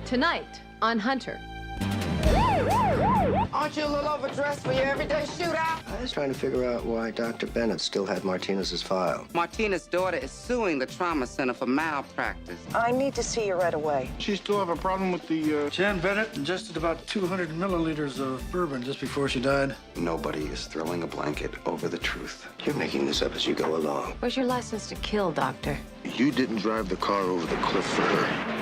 Tonight on Hunter. Aren't you a little overdressed for your everyday shootout? I was trying to figure out why Dr. Bennett still had Martinez's file. Martinez's daughter is suing the trauma center for malpractice. I need to see you right away. She still have a problem with the, Jan Bennett ingested about 200 milliliters of bourbon just before she died. Nobody is throwing a blanket over the truth. You're making this up as you go along. Where's your license to kill, Doctor? You didn't drive the car over the cliff for her.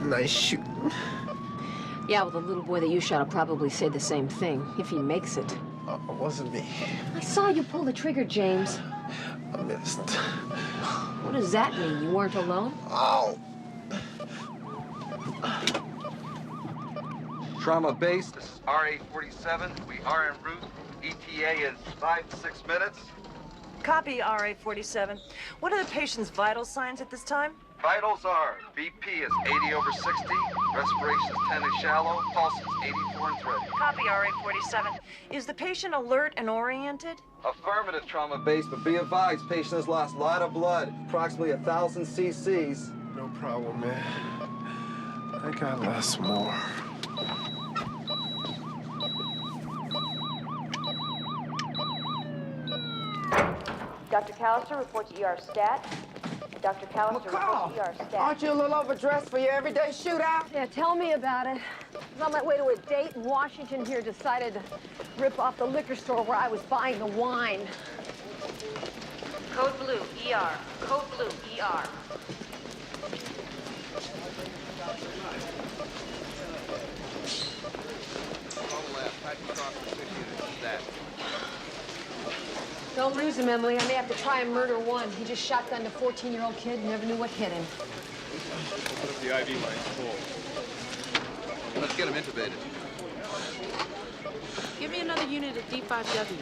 Nice shoot. Yeah, well, the little boy that you shot will probably say the same thing, if he makes it. It wasn't me. I saw you pull the trigger, James. I missed. What does that mean? You weren't alone? Ow! Trauma base, this is RA-47. We are en route. ETA is 5 to 6 minutes. Copy, RA-47. What are the patient's vital signs at this time? Vitals are BP is 80 over 60, respiration is 10 and shallow, pulse is 84 and thready. Copy, RA-47. Is the patient alert and oriented? Affirmative, trauma base, but be advised, patient has lost a lot of blood, approximately 1,000 cc's. No problem, man. I got lots more. Dr. Callister, report to ER stat. Dr. Callister, report to ER stat. Aren't you a little overdressed for your everyday shootout? Yeah, tell me about it. I was on my way to a date in Washington here, decided to rip off the liquor store where I was buying the wine. Code blue, ER. Code blue, ER. Don't lose him, Emily. I may have to try and murder one. He just shotgunned a 14-year-old kid and never knew what hit him. Put up the IV line full. Let's get him intubated. Give me another unit of D5W.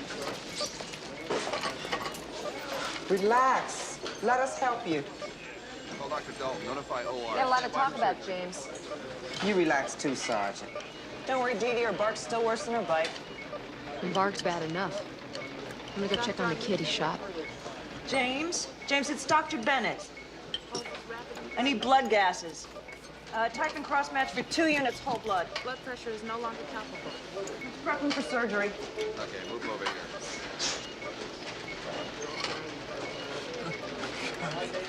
Relax. Let us help you. Call Dr. Dalton. Notify OR. Got a lot to talk about, James. You relax too, Sergeant. Don't worry, Dee Dee, her bark's still worse than her bite. And Bark's bad enough. I'm gonna go check on the kid he shot. James? James, it's Dr. Bennett. I need blood gases. Type and cross-match for 2 units whole blood. Blood pressure is no longer palpable. Prepping for surgery. Okay, move over here.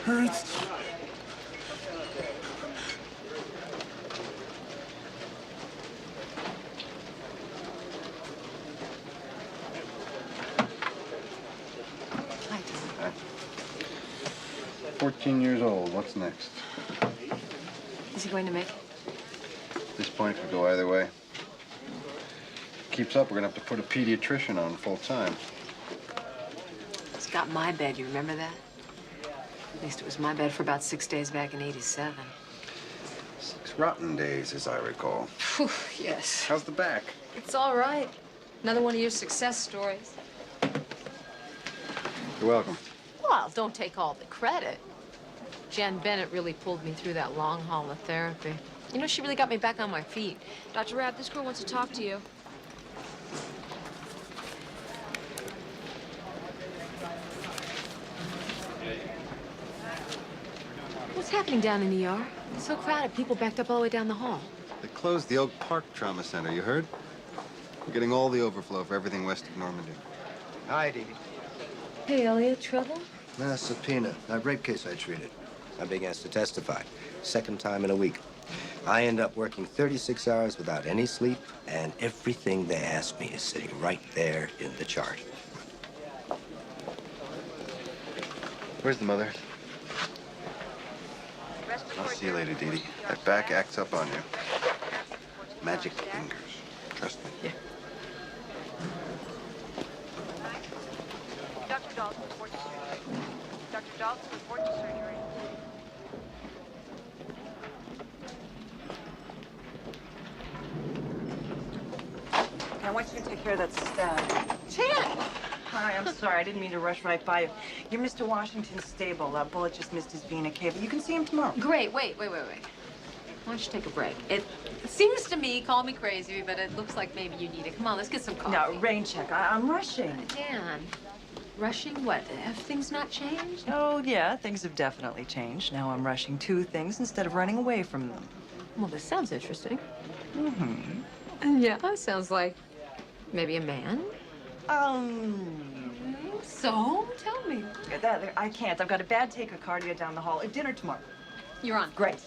Hurts. Hi. 14 years old. What's next? Is he going to make it? At this point, it could go either way. Keeps up, we're gonna have to put a pediatrician on full time. He's got my bed, you remember that? At least it was my bed for about 6 days back in '87. 6 rotten days, as I recall. Whew, yes. How's the back? It's all right. Another one of your success stories. You're welcome. Well, don't take all the credit. Jen Bennett really pulled me through that long haul of therapy. You know, she really got me back on my feet. Dr. Rabb, this girl wants to talk to you. What's happening down in the ER? It's so crowded, people backed up all the way down the hall. They closed the Oak Park Trauma Center, you heard? We're getting all the overflow for everything west of Normandy. Hi, Dee Dee. Hey, Elliot, trouble? Nah, subpoena. That rape case I treated. I'm being asked to testify. Second time in a week. I end up working 36 hours without any sleep, and everything they ask me is sitting right there in the chart. Where's the mother? I'll see you later, Dee Dee. That back acts up on you. Magic fingers. Trust me. Yeah. Dr. Dalton, report to surgery. Dr. Dalton, report to surgery. Okay, I want you to take care of that stab. Jen! Hi, I'm sorry. I didn't mean to rush right by you. You're Mr. Washington's stable. That bullet just missed his vena cava, but you can see him tomorrow. Great, wait. Why don't you take a break? It seems to me, call me crazy, but it looks like maybe you need it. Come on, let's get some coffee. No, rain check. I'm rushing. Dan, rushing what? Have things not changed? Oh, yeah, things have definitely changed. Now I'm rushing to things instead of running away from them. Well, this sounds interesting. Mm-hmm. Yeah, sounds like maybe a man. So, tell me. I can't. I've got a bad tachycardia down the hall. At dinner tomorrow. You're on. Great.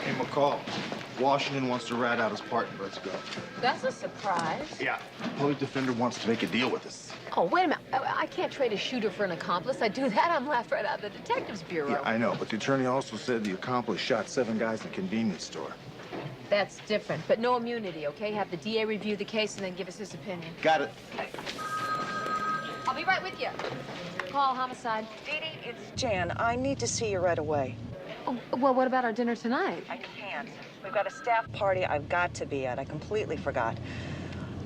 Hey, McCall. Washington wants to rat out his partner. Let's go. That's a surprise. Yeah. The public defender wants to make a deal with us. Oh, wait a minute. I can't trade a shooter for an accomplice. I do that, I'm laughed right out of the detectives bureau. Yeah, I know, but the attorney also said the accomplice shot 7 guys in a convenience store. That's different, but no immunity, okay? Have the DA review the case and then give us his opinion. Got it. I'll be right with you. Call homicide. Dee Dee, it's Jan. I need to see you right away. Oh, well, what about our dinner tonight? I can't. We've got a staff party I've got to be at. I completely forgot.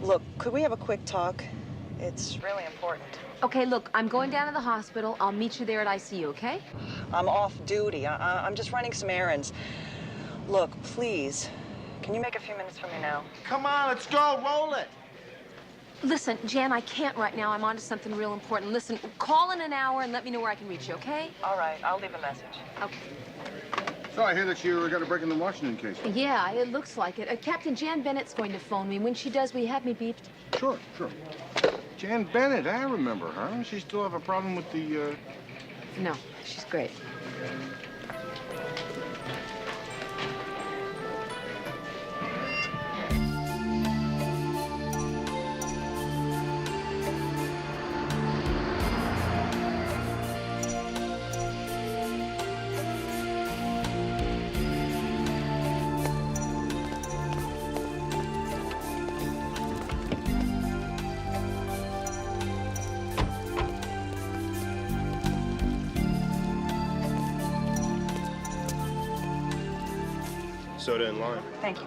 Look, could we have a quick talk? It's really important. Okay, look, I'm going down to the hospital. I'll meet you there at ICU, okay? I'm off duty. I'm just running some errands. Look, please, can you make a few minutes for me now? Come on, let's go. Roll it. Listen, Jan, I can't right now. I'm on to something real important. Listen, call in an hour and let me know where I can reach you, okay? All right, I'll leave a message. Okay. So I hear that you got a break in the Washington case. Yeah, it looks like it. Captain Jan Bennett's going to phone me. When she does, will you have me beeped? Sure. Jan Bennett, I remember her. She still have a problem with the, No, she's great. Soda and lime. Thank you.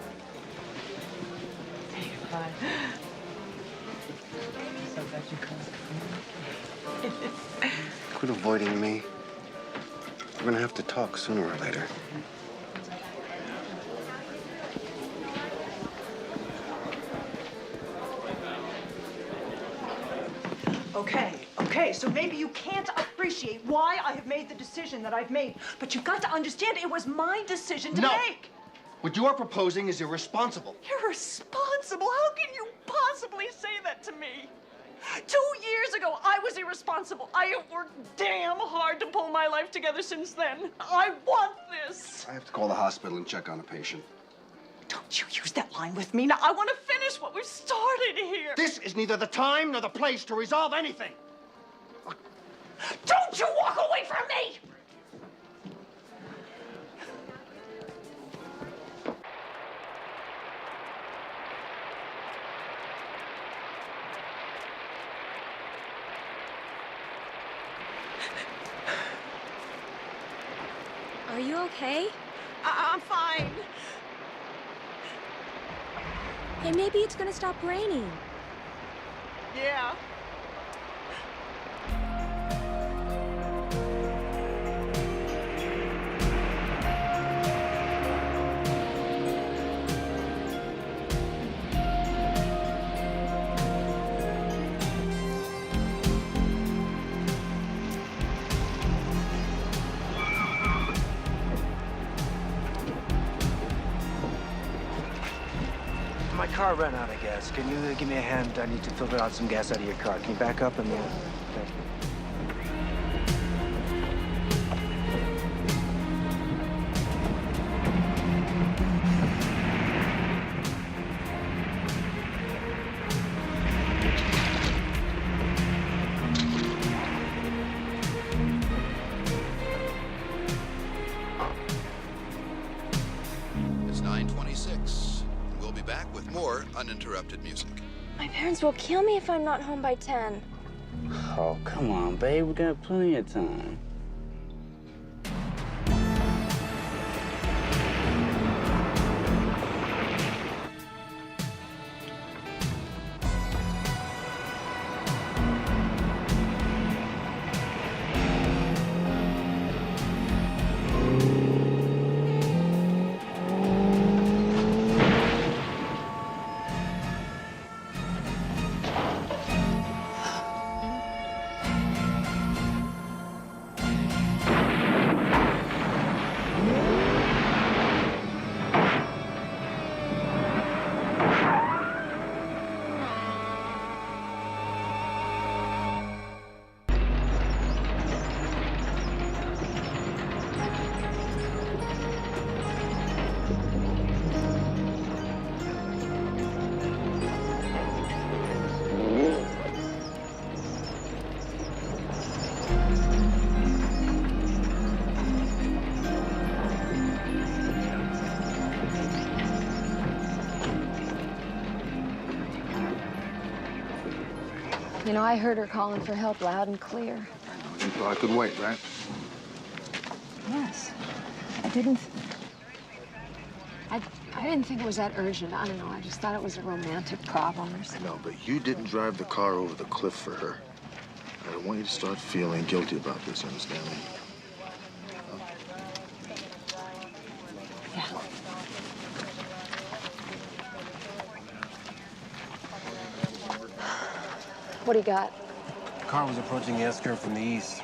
Bye. So glad you called. Quit avoiding me. We're gonna have to talk sooner or later. Okay, so maybe you can't appreciate why I have made the decision that I've made, but you've got to understand it was my decision to make. What you are proposing is irresponsible. Irresponsible? How can you possibly say that to me? 2 years ago, I was irresponsible. I have worked damn hard to pull my life together since then. I want this. I have to call the hospital and check on a patient. Don't you use that line with me. Now, I want to finish what we've started here. This is neither the time nor the place to resolve anything. Don't you walk away from me! Are you okay? I'm fine. Hey, maybe it's gonna stop raining. Yeah. My car ran out of gas. Can you give me a hand? I need to filter out some gas out of your car. Can you back up and... Thank you. It's 9:26. We'll be back with more uninterrupted music. My parents will kill me if I'm not home by 10. Oh, come on, babe. We got plenty of time. You know, I heard her calling for help loud and clear. You thought I could wait, right? Yes. I didn't think it was that urgent. I don't know. I just thought it was a romantic problem or something. No, but you didn't drive the car over the cliff for her. I don't want you to start feeling guilty about this, understand me? Yeah. What do you got? The car was approaching the S-curve from the east.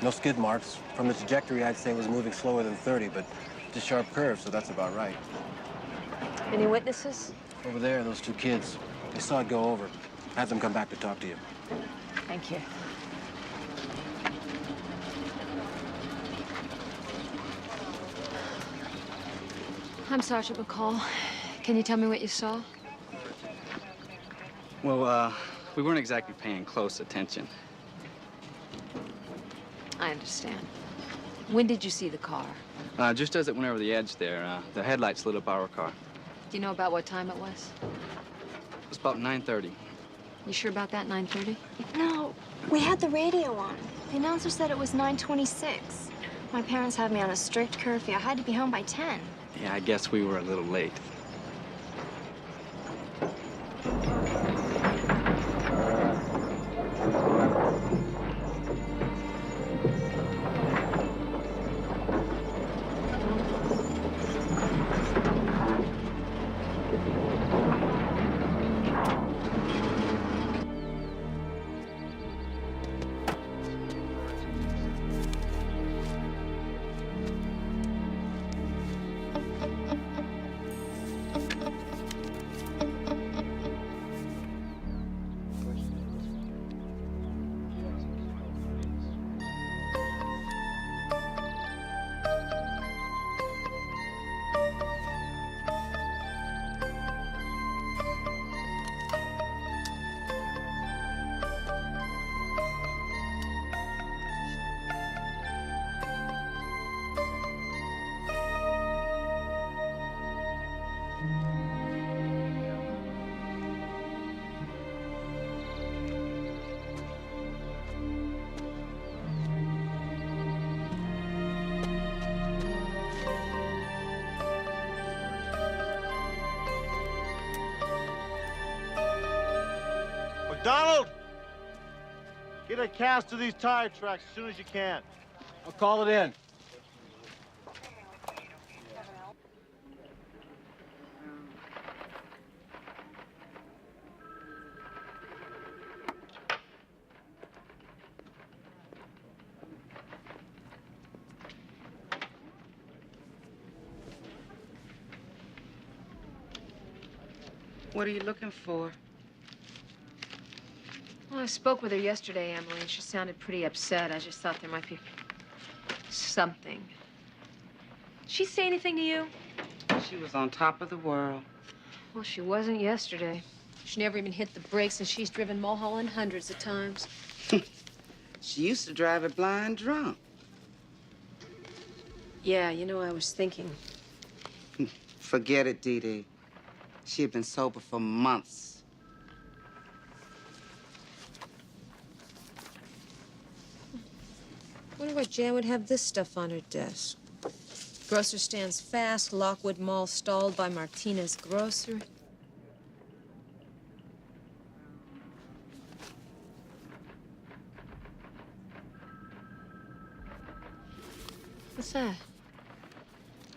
No skid marks. From the trajectory, I'd say it was moving slower than 30, but it's a sharp curve, so that's about right. Any witnesses? Over there, those two kids. They saw it go over. Have them come back to talk to you. Thank you. I'm Sergeant McCall. Can you tell me what you saw? Well, we weren't exactly paying close attention. I understand. When did you see the car? Just as it went over the edge there, the headlights lit up our car. Do you know about what time it was? It was about 9:30. You sure about that, 9:30? No, we had the radio on. The announcer said it was 9:26. My parents had me on a strict curfew. I had to be home by 10. Yeah, I guess we were a little late. Donald! Get a cast of these tire tracks as soon as you can. I'll call it in. What are you looking for? Well, I spoke with her yesterday, Emily, and she sounded pretty upset. I just thought there might be something. Did she say anything to you? She was on top of the world. Well, she wasn't yesterday. She never even hit the brakes, and she's driven Mulholland hundreds of times. She used to drive it blind drunk. Yeah, you know, I was thinking. Forget it, Dee Dee. She had been sober for months. Wonder why Jan would have this stuff on her desk. Grocer stands fast, Lockwood Mall stalled by Martinez Grocery. What's that?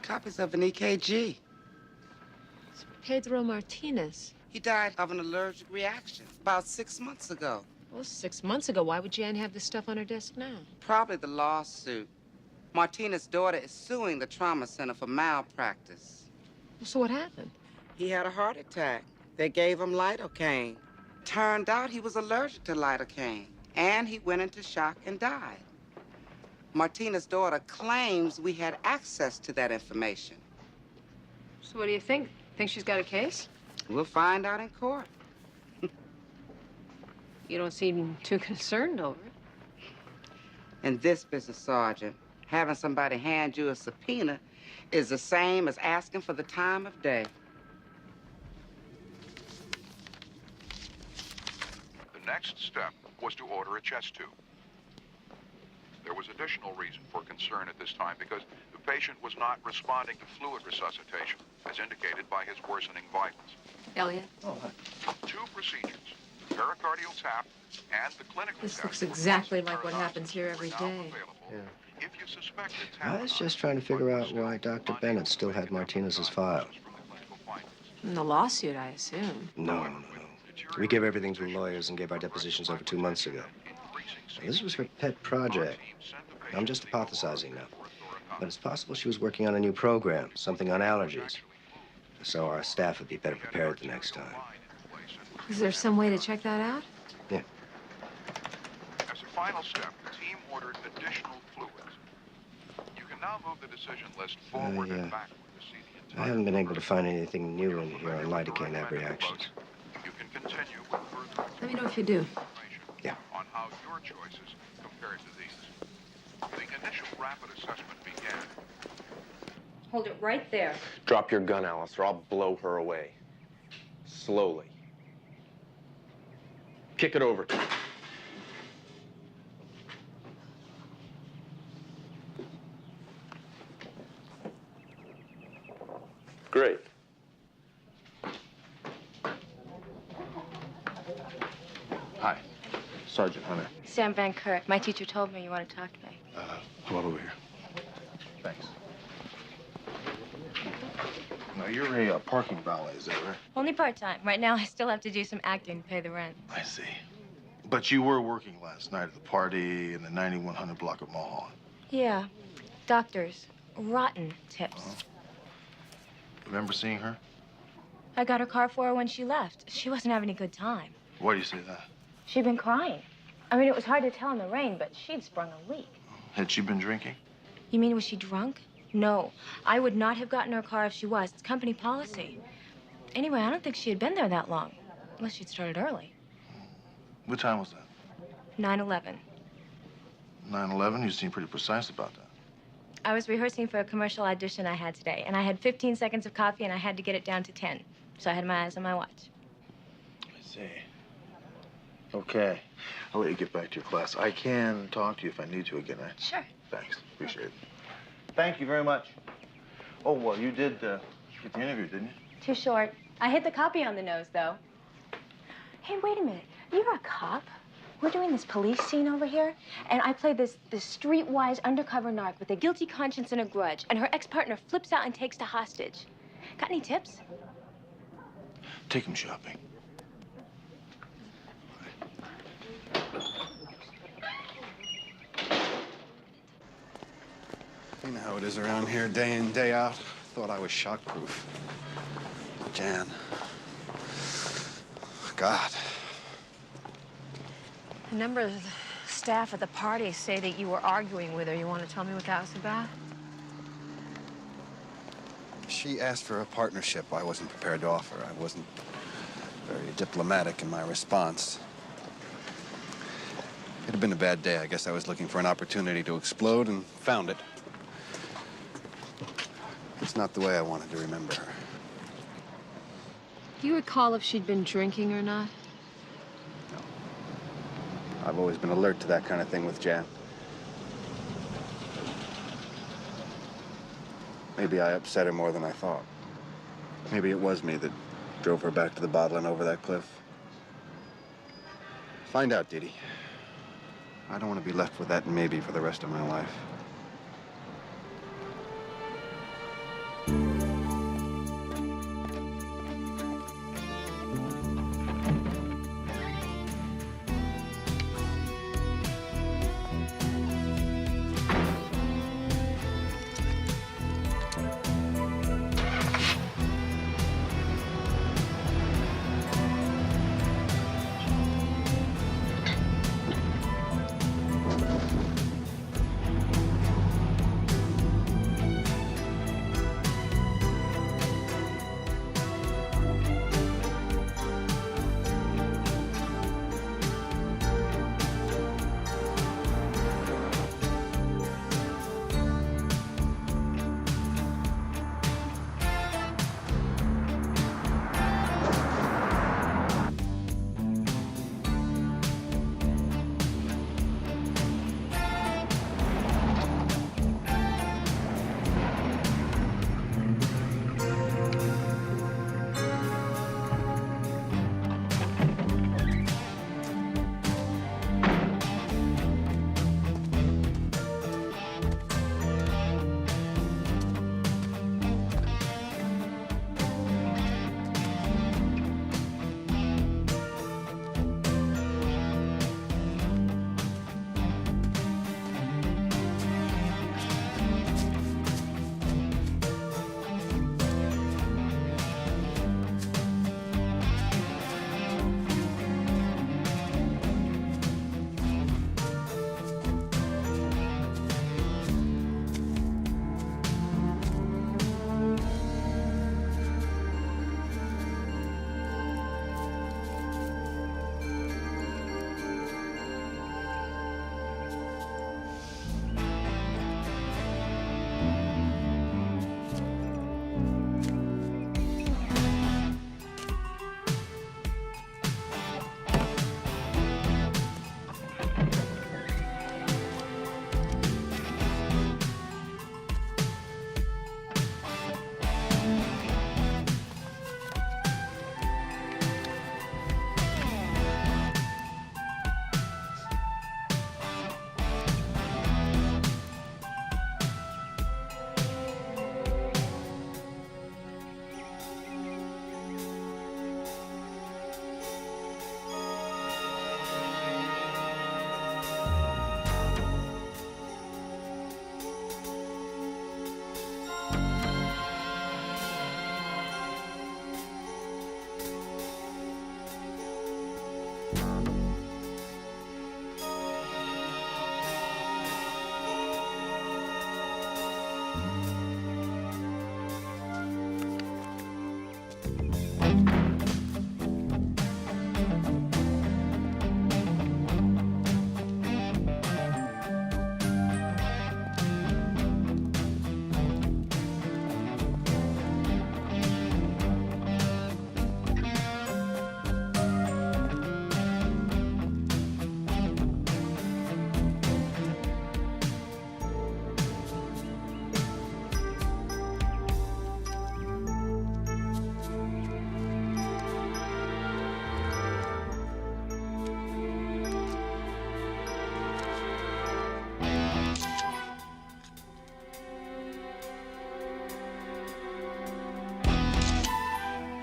Copies of an EKG. It's Pedro Martinez. He died of an allergic reaction about 6 months ago. Well, 6 months ago. Why would Jan have this stuff on her desk now? Probably the lawsuit. Martinez's daughter is suing the trauma center for malpractice. So what happened? He had a heart attack. They gave him lidocaine. Turned out he was allergic to lidocaine, and he went into shock and died. Martinez's daughter claims we had access to that information. So what do you think? Think she's got a case? We'll find out in court. You don't seem too concerned over it. In this business, Sergeant, having somebody hand you a subpoena is the same as asking for the time of day. The next step was to order a chest tube. There was additional reason for concern at this time because the patient was not responding to fluid resuscitation, as indicated by his worsening vitals. Elliot? Oh, hi. 2 procedures, pericardial tap and the clinical This test. looks exactly like what happens here every day. Yeah. If you suspect I was just trying to figure out why Dr. Bennett still had Martinez's file. In the lawsuit, I assume. No. We gave everything to the lawyers and gave our depositions over 2 months ago. Now, this was her pet project. I'm just hypothesizing now. But it's possible she was working on a new program, something on allergies. So our staff would be better prepared the next time. Is there some way to check that out? Yeah. As a final step, the team ordered additional fluids. You can now move the decision list forward and backward to see the entire... I haven't been able to find anything new in here on lidocaine reactions. You can continue with further Let me know if you do. Yeah. on how your choices compare to these. The initial rapid assessment began. Hold it right there. Drop your gun, Alice, or I'll blow her away. Slowly. Kick it over. Great. Hi, Sergeant Hunter. Sam Van Kirk. My teacher told me you want to talk to me. Come on over here. Thanks. Now, you're a parking valet, is that right? Only part-time. Right now, I still have to do some acting to pay the rent. I see. But you were working last night at the party in the 9100 block of Mulholland. Yeah. Doctors. Rotten tips. Remember seeing her? I got her car for her when she left. She wasn't having a good time. Why do you say that? She'd been crying. I mean, it was hard to tell in the rain, but she'd sprung a leak. Had she been drinking? You mean, was she drunk? No. I would not have gotten her car if she was. It's company policy. Anyway, I don't think she had been there that long. Unless she'd started early. What time was that? 9/11. 9/11? You seem pretty precise about that. I was rehearsing for a commercial audition I had today, and I had 15 seconds of coffee, and I had to get it down to 10. So I had my eyes on my watch. I see. Okay. I'll let you get back to your class. I can talk to you if I need to again, right? Sure. Thanks. Appreciate it. Thank you very much. Oh, well, you did get the interview, didn't you? Too short. I hit the copy on the nose, though. Hey, wait a minute. You're a cop. We're doing this police scene over here, and I play this streetwise undercover narc with a guilty conscience and a grudge, and her ex-partner flips out and takes the hostage. Got any tips? Take him shopping. You know how it is around here, day in, day out. Thought I was shockproof. Jan. God. A number of the staff at the party say that you were arguing with her. You want to tell me what that was about? She asked for a partnership I wasn't prepared to offer. I wasn't very diplomatic in my response. It had been a bad day. I guess I was looking for an opportunity to explode and found it. It's not the way I wanted to remember her. Do you recall if she'd been drinking or not? I've always been alert to that kind of thing with Jan. Maybe I upset her more than I thought. Maybe it was me that drove her back to the bottle and over that cliff. Find out, Dee Dee. I don't want to be left with that maybe for the rest of my life.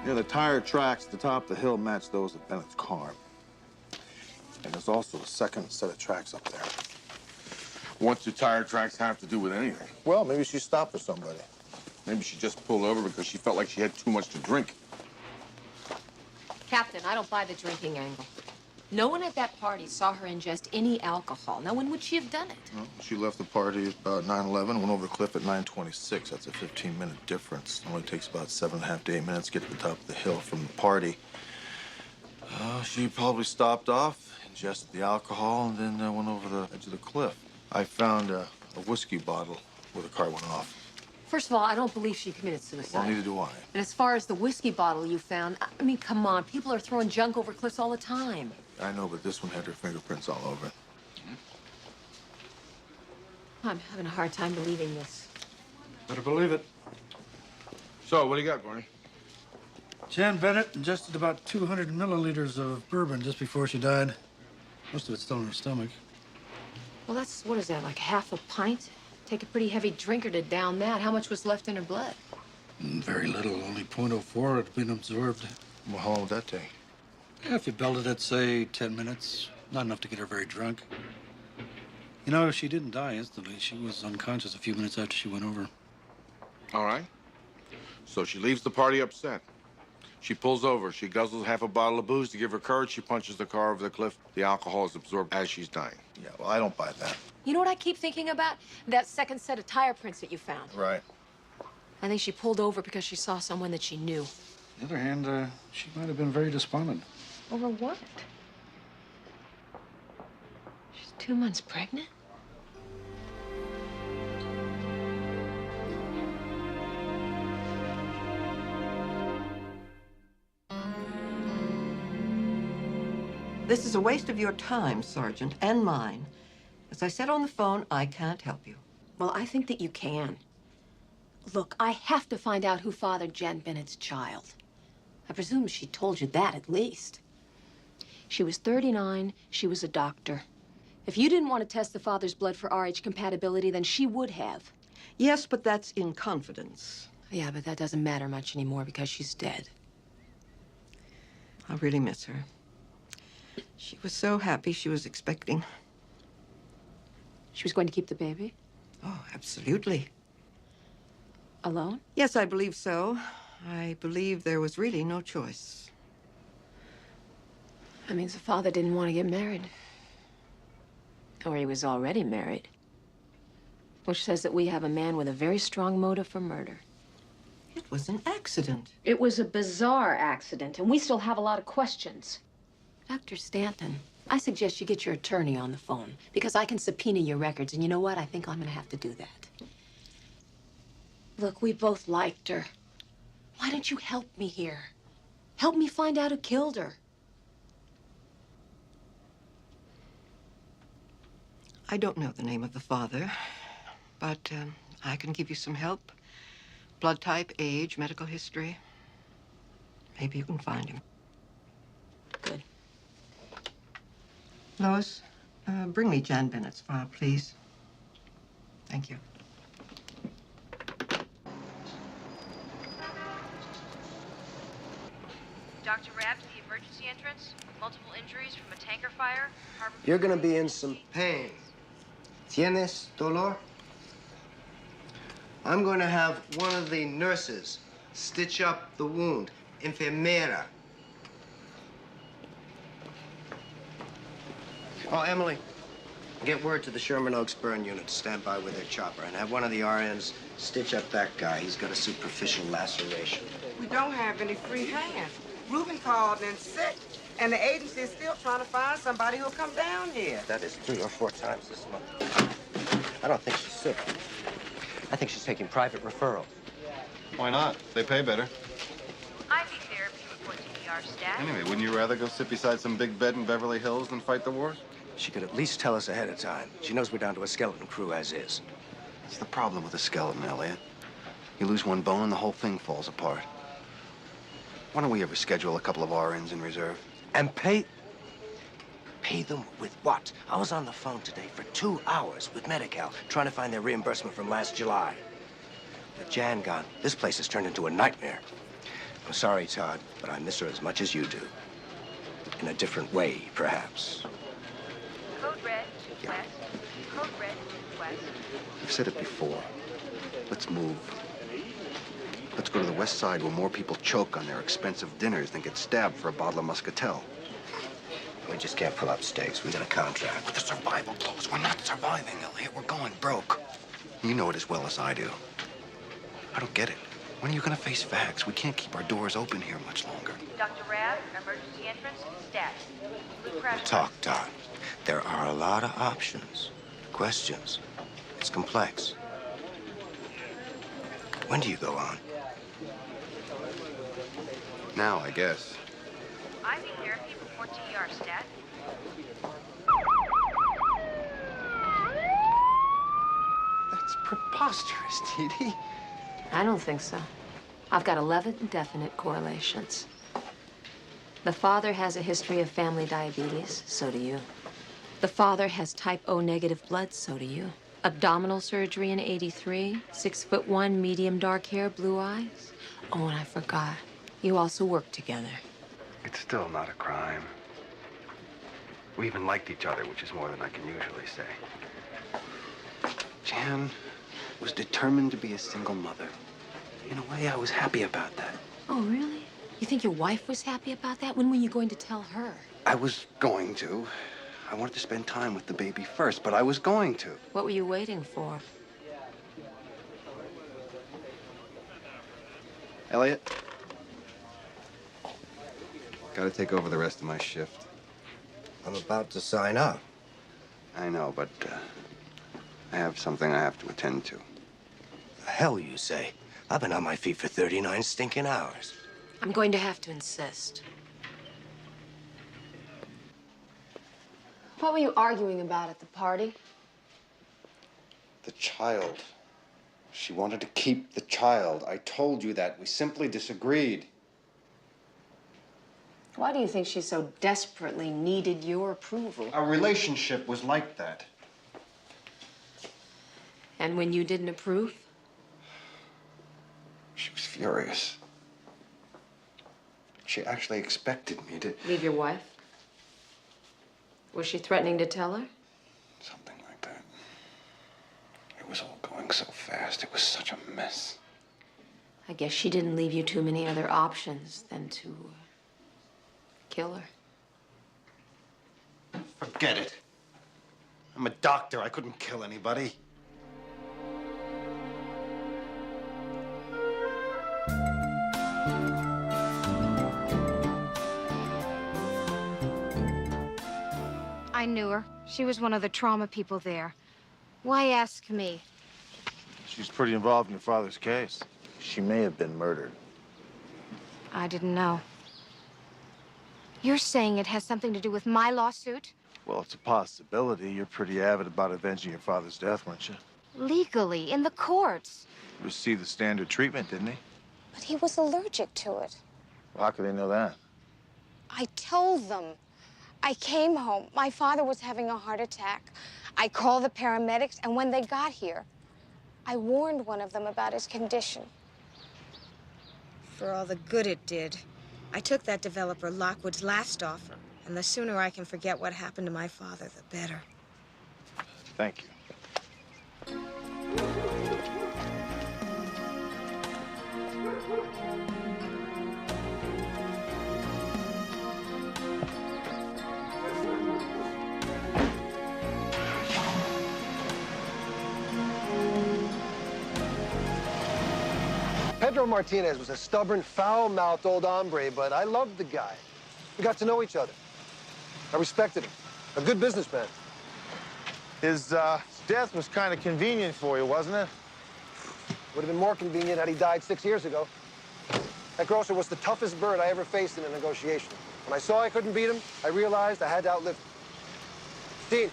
Yeah, the tire tracks at the top of the hill match those of Bennett's car. And there's also a second set of tracks up there. What do tire tracks have to do with anything? Well, maybe she stopped for somebody. Maybe she just pulled over because she felt like she had too much to drink. Captain, I don't buy the drinking angle. No one at that party saw her ingest any alcohol. Now, when would she have done it? Well, she left the party about 9:11, went over the cliff at 9:26. That's a 15-minute difference. It only takes about 7.5 to 8 minutes to get to the top of the hill from the party. She probably stopped off, ingested the alcohol, and then went over the edge of the cliff. I found a whiskey bottle where the car went off. First of all, I don't believe she committed suicide. Well, neither do I. And as far as the whiskey bottle you found, I mean, come on. People are throwing junk over cliffs all the time. I know, but this one had her fingerprints all over it. I'm having a hard time believing this. Better believe it. So, what do you got, Barney? Jan Bennett ingested about 200 milliliters of bourbon just before she died. Most of it's still in her stomach. Well, that's, what is that, like half a pint? Take a pretty heavy drinker to down that. How much was left in her blood? Very little, only 0.04 had been absorbed. Well, how long would that take? Yeah, if you belted it, say, 10 minutes. Not enough to get her very drunk. You know, she didn't die instantly. She was unconscious a few minutes after she went over. All right. So she leaves the party upset. She pulls over. She guzzles half a bottle of booze to give her courage. She punches the car over the cliff. The alcohol is absorbed as she's dying. Yeah, well, I don't buy that. You know what I keep thinking about? That second set of tire prints that you found. Right. I think she pulled over because she saw someone that she knew. On the other hand, she might have been very despondent. Over what? She's 2 months pregnant? This is a waste of your time, Sergeant, and mine. As I said on the phone, I can't help you. Well, I think that you can. Look, I have to find out who fathered Jan Bennett's child. I presume she told you that, at least. She was 39. She was a doctor. If you didn't want to test the father's blood for RH compatibility, then she would have. Yes, but that's in confidence. Yeah, but that doesn't matter much anymore because she's dead. I really miss her. She was so happy she was expecting. She was going to keep the baby? Oh, absolutely. Alone? Yes, I believe so. I believe there was really no choice. That means the father didn't want to get married. Or he was already married. Which says that we have a man with a very strong motive for murder. It was an accident. It was a bizarre accident, and we still have a lot of questions. Dr. Stanton, I suggest you get your attorney on the phone, because I can subpoena your records, and you know what? I think I'm going to have to do that. Look, we both liked her. Why don't you help me here? Help me find out who killed her. I don't know the name of the father, but I can give you some help. Blood type, age, medical history. Maybe you can find him. Good. Lois, bring me Jan Bennett's file, please. Thank you. Dr. Rabb to the emergency entrance. Multiple injuries from a tanker fire. You're gonna be in some pain. ¿Tienes dolor? I'm going to have one of the nurses stitch up the wound. Enfermera. Oh, Emily, get word to the Sherman Oaks burn unit to stand by with their chopper and have one of the RNs stitch up that guy. He's got a superficial laceration. We don't have any free hands. Ruben called in sick, and the agency is still trying to find somebody who'll come down here. That is 3 or 4 times this month. I don't think she's sick. I think she's taking private referrals. Why not? They pay better. IV therapy report to ER stat. Anyway, wouldn't you rather go sit beside some big bed in Beverly Hills than fight the war? She could at least tell us ahead of time. She knows we're down to a skeleton crew as is. That's the problem with a skeleton, Elliot. You lose one bone and the whole thing falls apart. Why don't we ever schedule a couple of RNs in reserve? And pay them with what? I was on the phone today for 2 hours with Medi-Cal trying to find their reimbursement from last July. With Jan gone, this place has turned into a nightmare. I'm sorry, Todd, but I miss her as much as you do. In a different way, perhaps. Code red, west. Code red, west. I've said it before. Let's move. Let's go to the west side where more people choke on their expensive dinners than get stabbed for a bottle of Muscatel. We just can't pull up stakes. We got a contract. With the survival clothes, we're not surviving, Elliot. We're going broke. You know it as well as I do. I don't get it. When are you gonna face facts? We can't keep our doors open here much longer. Dr. Rab, emergency entrance, stat. Blue crash. Talk, Todd. There are a lot of options, questions. It's complex. When do you go on? Now, I guess. IV therapy report to ER stat. That's preposterous, Dee Dee. I don't think so. I've got 11 definite correlations. The father has a history of family diabetes, so do you. The father has type O negative blood, so do you. Abdominal surgery in '83, 6'1", medium dark hair, blue eyes. Oh, and I forgot. You also work together. It's still not a crime. We even liked each other, which is more than I can usually say. Jan was determined to be a single mother. In a way, I was happy about that. Oh, really? You think your wife was happy about that? When were you going to tell her? I was going to. I wanted to spend time with the baby first, but I was going to. What were you waiting for? Elliot? Gotta take over the rest of my shift. I'm about to sign up. I know, but I have something I have to attend to. The hell you say? I've been on my feet for 39 stinking hours. I'm going to have to insist. What were you arguing about at the party? The child. She wanted to keep the child. I told you that. We simply disagreed. Why do you think she so desperately needed your approval? Our relationship was like that. And when you didn't approve? She was furious. She actually expected me to... Leave your wife? Was she threatening to tell her? Something like that. It was all going so fast. It was such a mess. I guess she didn't leave you too many other options than to kill her. Forget it. I'm a doctor. I couldn't kill anybody. I knew her. She was one of the trauma people there. Why ask me? She's pretty involved in your father's case. She may have been murdered. I didn't know. You're saying it has something to do with my lawsuit? Well, it's a possibility. You're pretty avid about avenging your father's death, weren't you? Legally, in the courts. He received the standard treatment, didn't he? But he was allergic to it. Well, how could they know that? I told them. I came home. My father was having a heart attack. I called the paramedics, and when they got here, I warned one of them about his condition. For all the good it did, I took that developer Lockwood's last offer, and the sooner I can forget what happened to my father, the better. Thank you. Pedro Martinez was a stubborn, foul-mouthed old hombre, but I loved the guy. We got to know each other. I respected him. A good businessman. His death was kind of convenient for you, wasn't it? Would have been more convenient had he died 6 years ago. That grocer was the toughest bird I ever faced in a negotiation. When I saw I couldn't beat him, I realized I had to outlive him. Dean,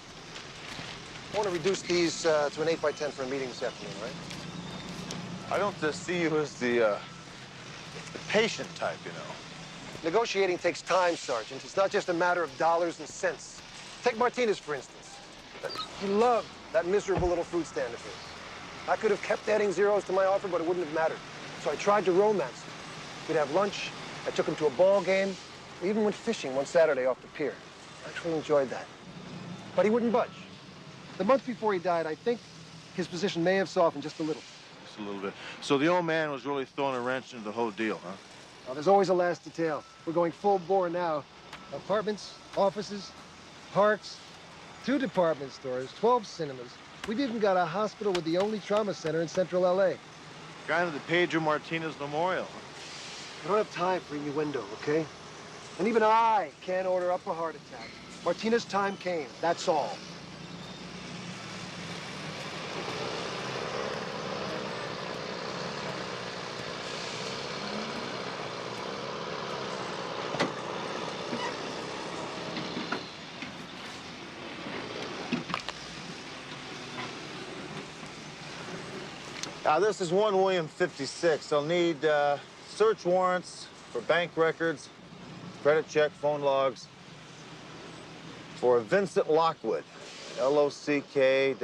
I want to reduce these to an 8x10 for a meeting this afternoon, right? I don't see you as the patient type, you know. Negotiating takes time, Sergeant. It's not just a matter of dollars and cents. Take Martinez, for instance. He loved that miserable little fruit stand of his. I could have kept adding zeros to my offer, but it wouldn't have mattered. So I tried to romance him. We'd have lunch. I took him to a ball game. We even went fishing one Saturday off the pier. I actually enjoyed that. But he wouldn't budge. The month before he died, I think his position may have softened just a little. Just a little bit. So the old man was really throwing a wrench into the whole deal, huh? Now, there's always a last detail. We're going full bore now. Apartments, offices, parks, 2 department stores, 12 cinemas. We've even got a hospital with the only trauma center in central L.A. Kind of the Pedro Martinez Memorial. I don't have time for innuendo, okay? And even I can't order up a heart attack. Martinez's time came, that's all. This is 1 William 56. I'll need search warrants for bank records, credit check, phone logs, for Vincent Lockwood, L-O-C-K-W-O-O-D.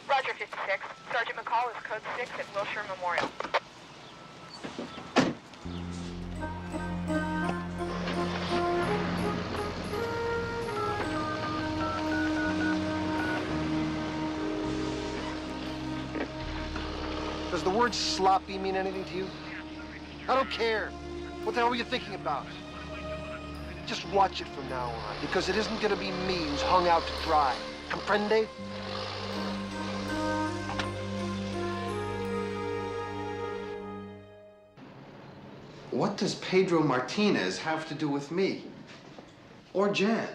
Roger, 56. Sergeant McCall is code 6 at Wilshire Memorial. Does the word sloppy mean anything to you? I don't care. What the hell were you thinking about? Just watch it from now on, because it isn't gonna be me who's hung out to dry. Comprende? What does Pedro Martinez have to do with me? Or Jan?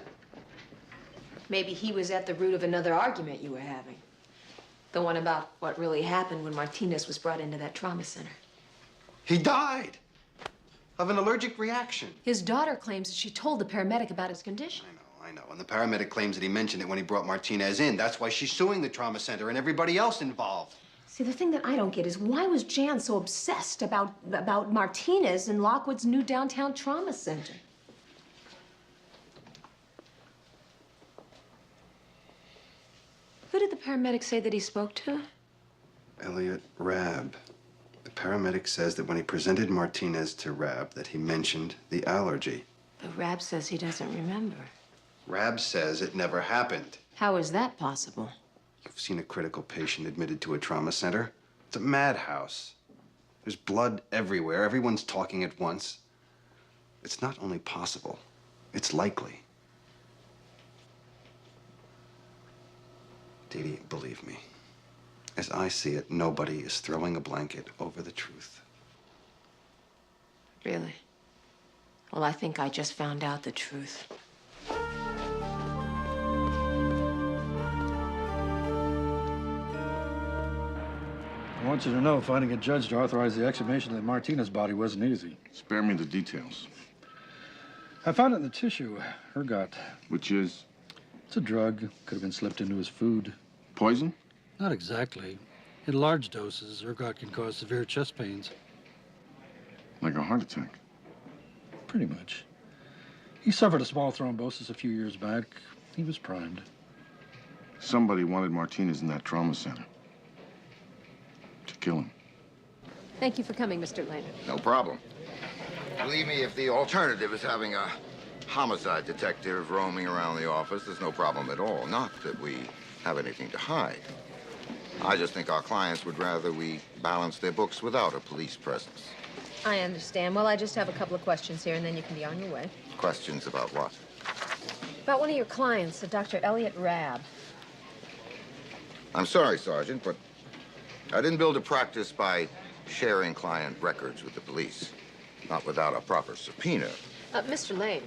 Maybe he was at the root of another argument you were having. The one about what really happened when Martinez was brought into that trauma center. He died of an allergic reaction. His daughter claims that she told the paramedic about his condition. I know. And the paramedic claims that he mentioned it when he brought Martinez in. That's why she's suing the trauma center and everybody else involved. See, the thing that I don't get is why was Jan so obsessed about Martinez and Lockwood's new downtown trauma center? Who did the paramedic say that he spoke to? Elliot Rabb. The paramedic says that when he presented Martinez to Rabb, that he mentioned the allergy. But Rabb says he doesn't remember. Rabb says it never happened. How is that possible? You've seen a critical patient admitted to a trauma center. It's a madhouse. There's blood everywhere. Everyone's talking at once. It's not only possible, it's likely. Dee Dee, believe me, as I see it, nobody is throwing a blanket over the truth. Really? Well, I think I just found out the truth. I want you to know, finding a judge to authorize the exhumation of the Martinez body wasn't easy. Spare me the details. I found it in the tissue, ergot. Which is? It's a drug. Could have been slipped into his food. Poison? Not exactly. In large doses, ergot can cause severe chest pains. Like a heart attack? Pretty much. He suffered a small thrombosis a few years back. He was primed. Somebody wanted Martinez in that trauma center. To kill him. Thank you for coming, Mr. Lane. No problem. Believe me, if the alternative is having a homicide detective roaming around the office, there's no problem at all. Not that we have anything to hide. I just think our clients would rather we balance their books without a police presence. I understand. Well, I just have a couple of questions here, and then you can be on your way. Questions about what? About one of your clients, Dr. Elliot Rabb. I'm sorry, Sergeant, but I didn't build a practice by sharing client records with the police. Not without a proper subpoena. Mr. Lane,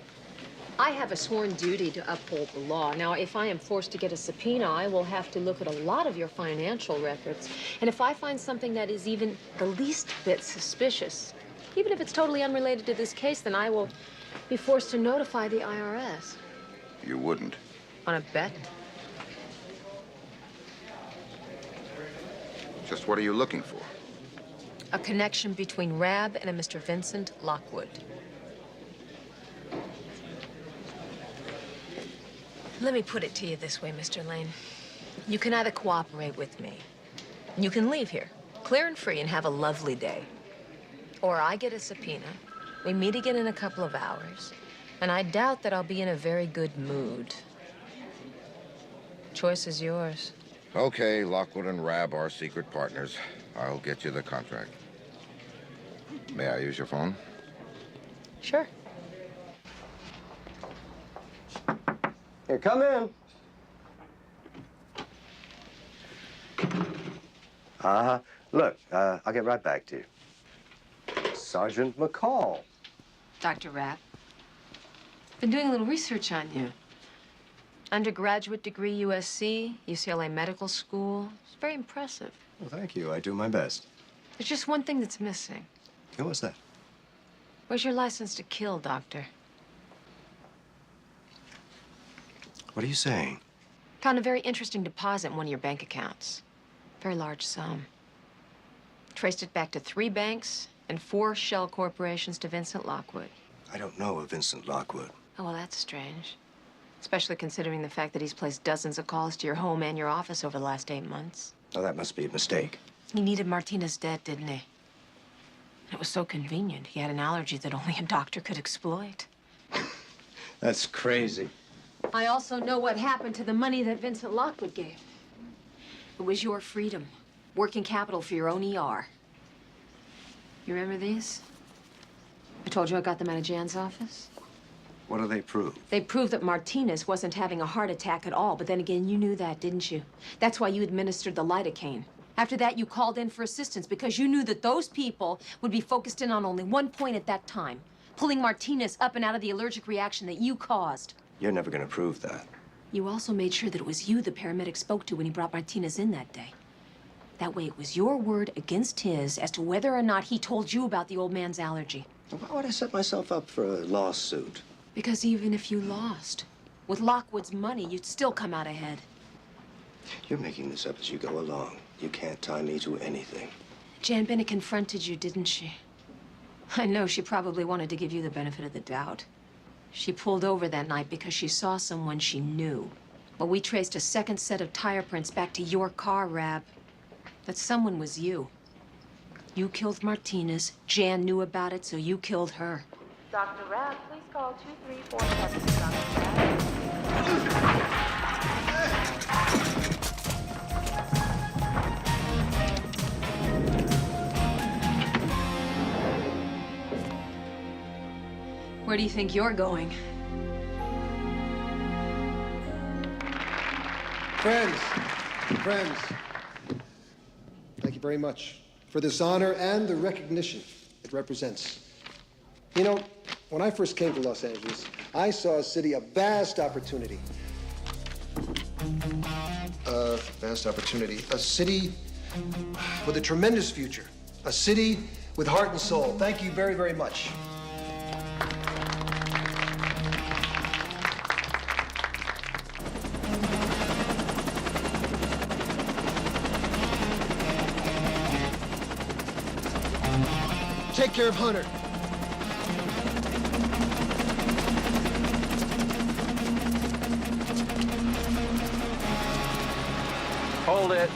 I have a sworn duty to uphold the law. Now, if I am forced to get a subpoena, I will have to look at a lot of your financial records. And if I find something that is even the least bit suspicious, even if it's totally unrelated to this case, then I will be forced to notify the IRS. You wouldn't. On a bet? Just what are you looking for? A connection between Rabb and a Mr. Vincent Lockwood. Let me put it to you this way, Mr. Lane. You can either cooperate with me, you can leave here, clear and free, and have a lovely day. or I get a subpoena. We meet again in a couple of hours, and I doubt that I'll be in a very good mood. Choice is yours. Okay, Lockwood and Rab are secret partners. I'll get you the contract. May I use your phone? Sure. Here, come in. Look, I'll get right back to you. Sergeant McCall. Dr. Rapp, been doing a little research on you. Undergraduate degree, USC, UCLA Medical School. It's very impressive. Well, thank you. I do my best. There's just one thing that's missing. Who was that? Where's your license to kill, Doctor? What are you saying? Found a very interesting deposit in one of your bank accounts. Very large sum. Traced it back to 3 banks and 4 shell corporations to Vincent Lockwood. I don't know a Vincent Lockwood. Oh, well, that's strange. Especially considering the fact that he's placed dozens of calls to your home and your office over the last 8 months. Oh, that must be a mistake. He needed Martinez dead, didn't he? It was so convenient. He had an allergy that only a doctor could exploit. That's crazy. I also know what happened to the money that Vincent Lockwood gave. It was your freedom, working capital for your own ER. You remember these? I told you I got them out of Jan's office. What do they prove? They prove that Martinez wasn't having a heart attack at all, but then again, you knew that, didn't you? That's why you administered the lidocaine. After that, you called in for assistance because you knew that those people would be focused in on only one point at that time, pulling Martinez up and out of the allergic reaction that you caused. You're never going to prove that. You also made sure that it was you the paramedic spoke to when he brought Martinez in that day. That way, it was your word against his as to whether or not he told you about the old man's allergy. Why would I set myself up for a lawsuit? Because even if you lost, with Lockwood's money, you'd still come out ahead. You're making this up as you go along. You can't tie me to anything. Jan Bennett confronted you, didn't she? I know she probably wanted to give you the benefit of the doubt. She pulled over that night because she saw someone she knew. But we traced a second set of tire prints back to your car, Rab. That someone was you. You killed Martinez. Jan knew about it, so you killed her. Dr. Rab, please call 23476 Dr. Rab. Where do you think you're going? Friends, thank you very much for this honor and the recognition it represents. You know, when I first came to Los Angeles, I saw a city of vast opportunity. Vast opportunity. A city with a tremendous future. A city with heart and soul. Thank you very, very much. Take care of Hunter. Hold it.